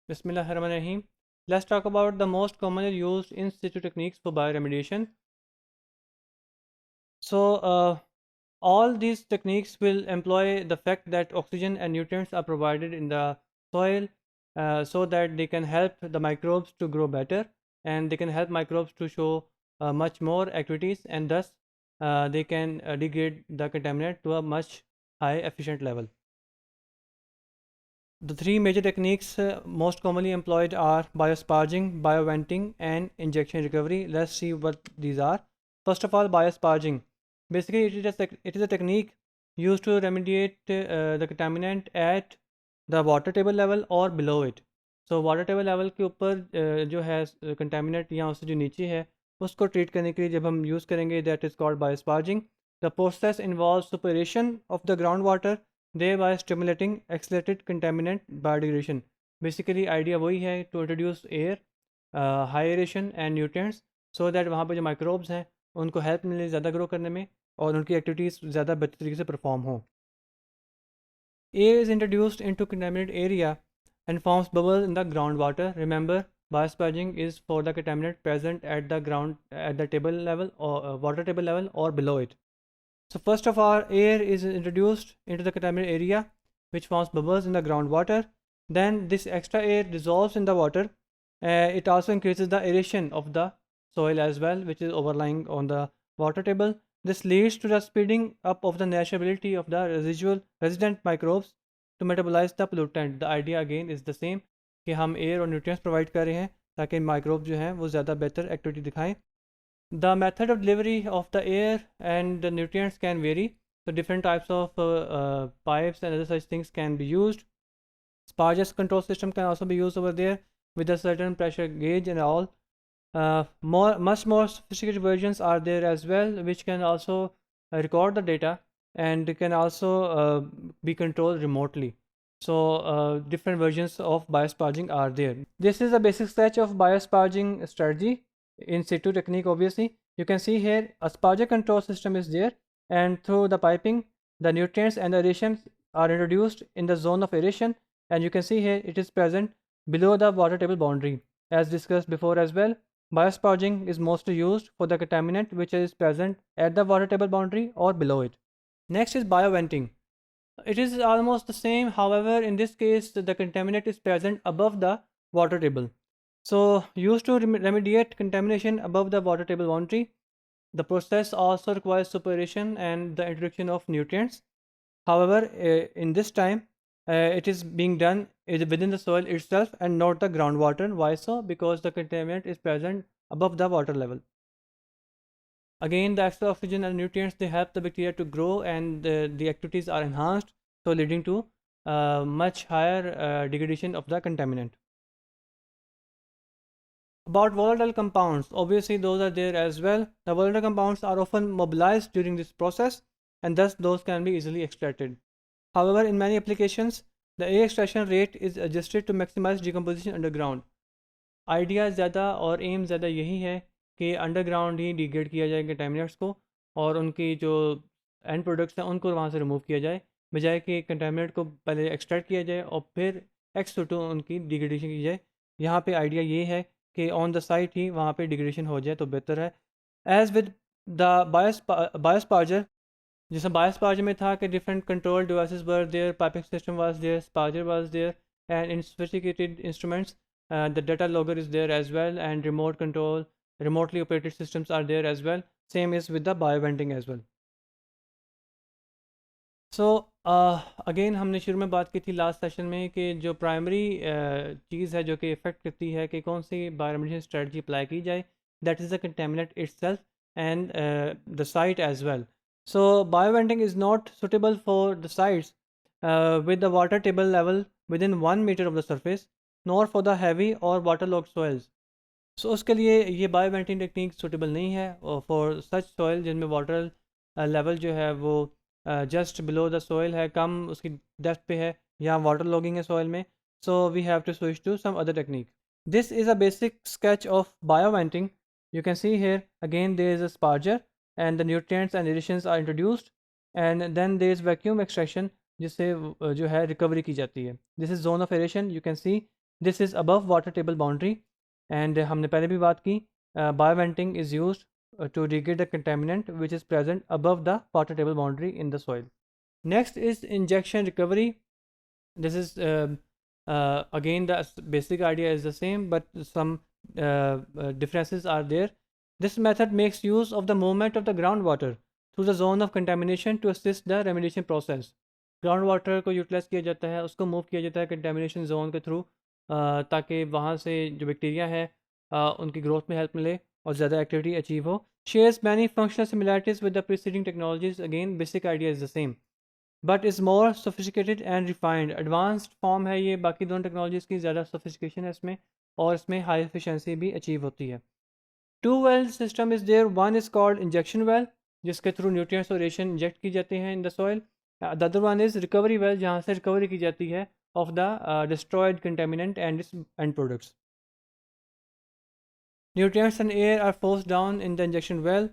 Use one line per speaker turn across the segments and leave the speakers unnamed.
Bismillahirrahmanirrahim. Let's talk about the most commonly used in situ techniques for bioremediation. So, all these techniques will employ the fact that oxygen and nutrients are provided in the soil so that they can help the microbes to grow better, and they can help microbes to show much more activities, and thus they can degrade the contaminant to a much high efficient level. The three major techniques most commonly employed are biosparging, bioventing, and injection recovery. Let's see what these are. First of all, biosparging. Basically, it is a technique used to remediate the contaminant at the water table level or below it. So water table level के ऊपर जो है contaminant या उससे जो नीचे है उसको ट्रीट करने के लिए जब हम यूज़ करेंगे that is called biosparging. The process involve separation of the ground water thereby stimulating accelerated contaminant biodegradation. Basically idea वही है to introduce air, high aeration and nutrients so that वहाँ पे जो microbes हैं उनको help मिले ज़्यादा grow करने में और उनकी activities ज़्यादा बेहतर तरीके से perform हो. Air is introduced into contaminated area and forms bubbles in the groundwater. Remember, biosparging is for the contaminant present at the ground at the table level or water table level or below it. So first of all, air is introduced into the contaminated area which forms bubbles in the groundwater. Then this extra air dissolves in the water. It also increases the aeration of the soil as well, which is overlying on the water table. This leads to the speeding up of the natural ability of the resident microbes to metabolize the pollutant. The idea again is the same कि हम air और nutrients provide कर रहे हैं ताकि microbes जो हैं वो ज़्यादा बेहतर activity दिखाएं. The method of delivery of the air and the nutrients can vary. So different types of pipes and other such things can be used. Sparges control system can also be used over there with a certain pressure gauge and all. Much more sophisticated versions are there as well, which can also record the data and can also be controlled remotely. So different versions of biosparging are there. This is a basic sketch of biosparging strategy in situ technique. Obviously, you can see here a sparger control system is there, and through the piping, the nutrients and the aerations are introduced in the zone of aeration, and you can see here it is present below the water table boundary. As discussed before as well, biosparging is mostly used for the contaminant which is present at the water table boundary or below it. Next is bioventing. It is almost the same, however, in this case, the contaminant is present above the water table. So, used to remediate contamination above the water table boundary, the process also requires superation and the introduction of nutrients. However, in this time, it is being done within the soil itself and not the groundwater. Why so? Because the contaminant is present above the water level. Again, the extra oxygen and nutrients, they help the bacteria to grow, and the activities are enhanced, so leading to much higher degradation of the contaminant. About volatile compounds, obviously those are there as well. The volatile compounds are often mobilized during this process, and thus those can be easily extracted. However, in many applications, the air extraction rate is adjusted to maximize decomposition underground. Idea ज़्यादा और M ज़्यादा यही है कि underground ही degrade किया जाए contaminants को और उनकी जो एंड प्रोडक्ट्स हैं उनको वहाँ से रिमूव किया जाए, बजाय कि कंटेमिनेंट को पहले एक्सट्रैक्ट किया जाए और फिर एक्स टू उनकी डिग्रेडेशन की जाए. यहाँ पे आइडिया ये है कि ऑन द साइट ही वहाँ पे डिग्रेडेशन हो जाए तो बेहतर है. एज विद द बायोस्पार्जर, जैसे बायोस्पार्जर में था कि different control devices were there, piping system was there, sparger was there, and in sophisticated instruments the data logger is there as well, and remote control, remotely operated systems are there as well. Same is with the bioventing as well. So again हमने शुरू में बात की थी last session में कि जो primary चीज़ है जो कि इफ़ेक्ट करती है कि कौन सी बायोरेमेडिएशन स्ट्रेटजी अप्लाई की जाए, that is the contaminant itself and the site as well. So bioventing is not suitable for the sites with the water table level within 1 meter of the surface, nor for the heavy or waterlogged soils. So उसके लिए ये बायोवेंटिंग technique suitable नहीं है और for such soil जिनमें water level जो है वो जस्ट बिलो द सॉइल है, कम उसकी डेप्थ पे है या वाटर लॉगिंग है सॉइल में. So we have to switch to some other technique. This is a basic sketch of bioventing. You can see here again there is a sparger and the nutrients and additions are introduced, and then there is vacuum extraction जिससे जो है recovery की जाती है. This is zone of aeration. You can C This is above water table boundary, and हमने पहले भी बात की, bioventing is used to degrade the contaminant which is present above the water table boundary in the soil. Next is injection recovery. This is again the basic idea is the same, but some differences are there. This method makes use of the movement of the groundwater through the zone of contamination to assist the remediation process. Ground water को utilise किया जाता है, उसको move किया जाता है contamination zone के through, ताकि वहाँ से जो बैक्टीरिया है उनकी ग्रोथ में हेल्प मिले और ज़्यादा एक्टिविटी अचीव हो. Shares many functional similarities with the preceding technologies. Again basic idea is the same but is more sophisticated and refined. Advanced form है ये, बाकी दोनों टेक्नोलॉजीज़ की ज़्यादा सोफिस्टिकेशन है इसमें, और इसमें हाई एफिशिएंसी भी अचीव होती है. Two well system is there. One is called injection well, जिसके थ्रू न्यूट्रिएंट्स और रेशन इंजेक्ट की जाते हैं in the soil. The other one is recovery well, जहाँ से रिकवरी की जाती है of the destroyed contaminant and its end products. Nutrients and air are forced down in the injection well,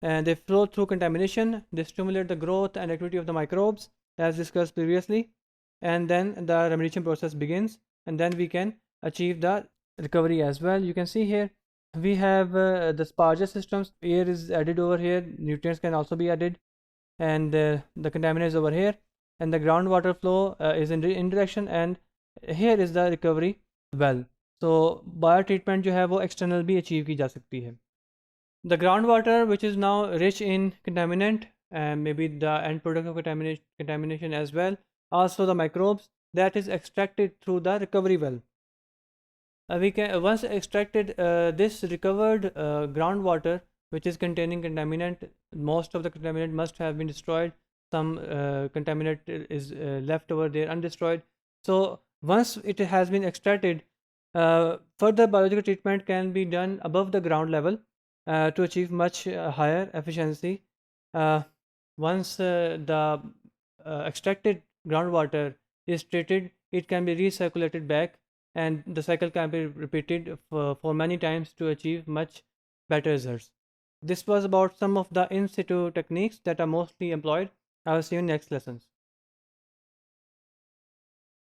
and they flow through contamination. They stimulate the growth and activity of the microbes, as discussed previously, and then the remediation process begins, and then we can achieve the recovery as well. You can see here we have the sparger systems. Air is added over here, nutrients can also be added, and the contaminant is over here, and the groundwater flow is in direction, and here is the recovery well. तो bio treatment जो है वो external भी achieve की जा सकती है. The ground water which is now rich in contaminant and maybe the end product of contamination as well, also the microbes, that is extracted through the recovery well. We can once extracted this recovered groundwater which is containing contaminant, most of the contaminant must have been destroyed, some contaminant is left over there undestroyed. So once it has been extracted, further biological treatment can be done above the ground level to achieve much higher efficiency. Once the extracted groundwater is treated, it can be recirculated back, and the cycle can be repeated for many times to achieve much better results. This was about some of the in situ techniques that are mostly employed. I will see you in next lessons.